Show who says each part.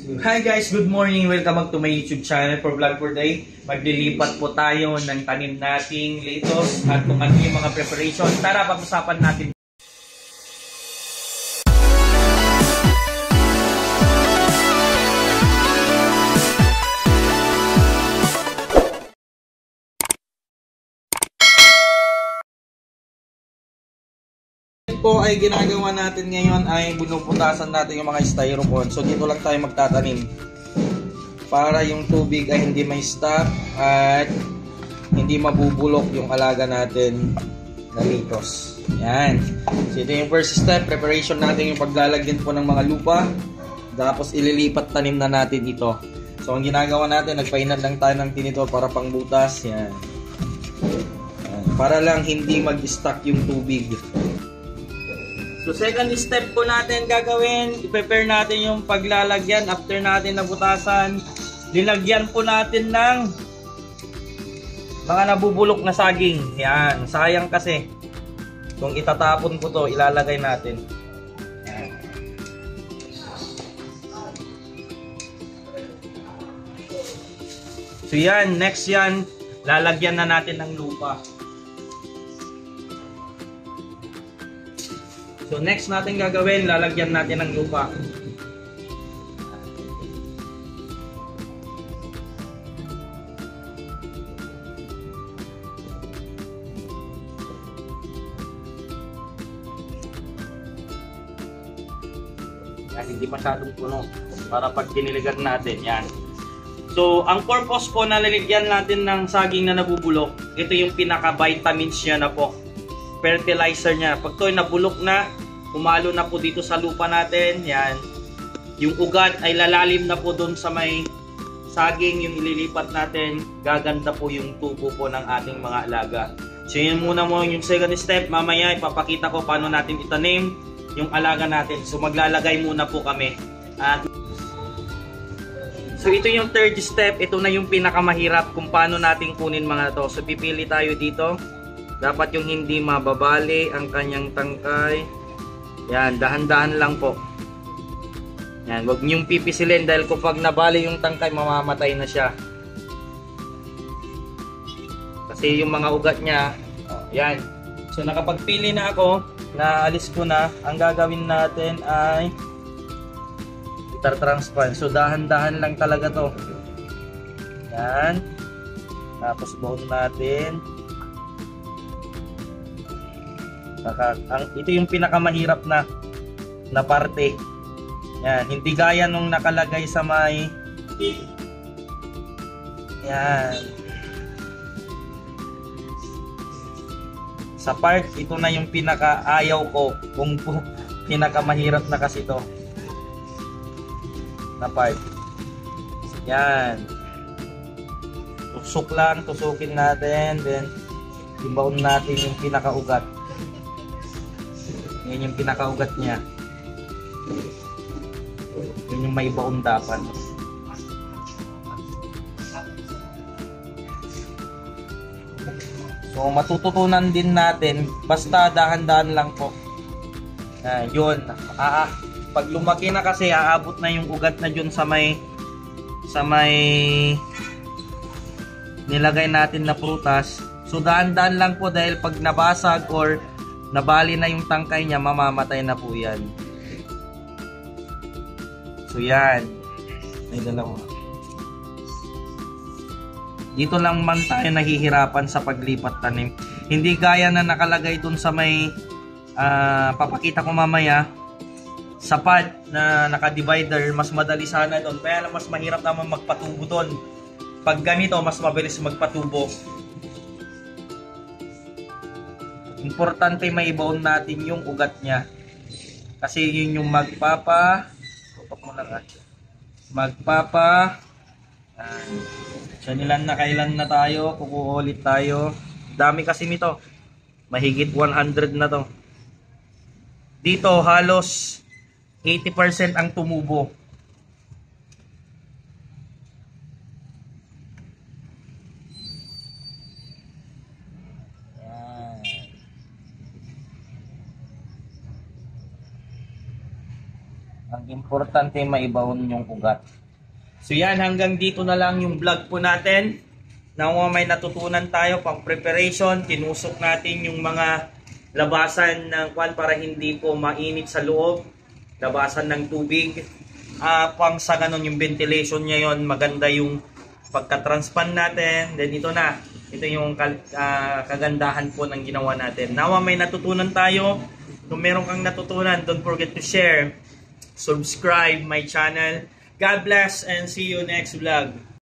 Speaker 1: Hi guys, good morning. Welcome back to my YouTube channel for vlog for day. Maglilipat po tayo ng tanim nating lettuce at kung ano yung mga preparation. Tara, pag-usapan natin. Po ay ginagawa natin ngayon ay binubutasan natin yung mga styrofoam. So dito lang tayo magtatanim para yung tubig ay hindi may stop at hindi mabubulok yung alaga natin na lettuce. Yan. So ito yung first step, preparation natin yung paglalagyan po ng mga lupa. Tapos ililipat tanim na natin ito. So ang ginagawa natin, nagpainad lang tayo ng tinidor para pangbutas. Yan. Yan. Para lang hindi mag-stuck yung tubig. So second step po natin gagawin, i-prepare natin yung paglalagyan after natin nabutasan. Lilagyan po natin ng mga nabubulok na saging. Yan, sayang kasi. Kung itatapon ko to, ilalagay natin. Yan. So yan, next yan, lalagyan na natin ng lupa. So next natin gagawin, lalagyan natin ng lupa. Yan, hindi masyadong puno para pag diniligan natin, yan. So ang purpose po na lalagyan natin ng saging na nabubulok, ito yung pinaka-vitamins niya na po. Fertilizer niya. Pag ito ay nabulok na, umalo na po dito sa lupa natin, yan. Yung ugat ay lalalim na po doon sa may saging, yung ililipat natin, gaganda po yung tubo po ng ating mga alaga. So yun muna mo yung second step. Mamaya ipapakita ko paano natin itanim yung alaga natin. So maglalagay muna po kami. At so ito yung third step. Ito na yung pinakamahirap kung paano natin kunin mga to. So pipili tayo dito. Dapat yung hindi mababali ang kanyang tangkay. Yan, dahan-dahan lang po. Yan, wag niyong pipisilin dahil kapag nabali yung tangkay, mamamatay na siya. Kasi yung mga ugat niya, yan. So nakapagpili na ako, naalis ko na. Ang gagawin natin ay itar-transplant. So dahan-dahan lang talaga to. Yan. Tapos buhon natin. Ito yung pinakamahirap na parte. Yan, hindi gaya nung nakalagay sa may yan. Sa part, ito na yung pinaka-ayaw ko. Kung pinakamahirap na kasi ito na part. Yan. Tusok lang, tusukin natin, then ibaon natin yung pinaka-ugat. Yan yung pinakaugat niya. Yan yung may baon dapat. So matututunan din natin, basta dahan-dahan lang po. Yun. Pag lumaki na kasi, aabot na yung ugat na dyan sa may nilagay natin na prutas. So dahan-dahan lang po dahil pag nabasag or nabali na yung tangkay niya, mamamatay na po yan. So yan. May dalawa. Dito lang man tayo nahihirapan sa paglipat tanim. Hindi gaya na nakalagay dun sa may papakita ko mamaya sa pad na naka-divider. Mas madali sana dun. Kaya lang mas mahirap naman magpatubo dun. Pag ganito, mas mabilis magpatubo. Importante may ibaon natin yung ugat niya. Kasi yun yung so nilan na kailan na tayo, kukuulit tayo. Dami kasi nito. Mahigit 100 na to. Dito halos 80% ang tumubo. Ang Ang importante maibawon yung ugat. So yan, hanggang dito na lang yung vlog po natin. Nawa may natutunan tayo pang preparation. Tinusok natin yung mga labasan ng kwan para hindi po mainit sa loob. Labasan ng tubig. Pang sa ganun yung ventilation niya yon, maganda yung pagka-transpan natin. Then ito na. Ito yung kagandahan po ng ginawa natin. Nawa may natutunan tayo. Kung meron kang natutunan, don't forget to share. Subscribe my channel. God bless and see you next vlog.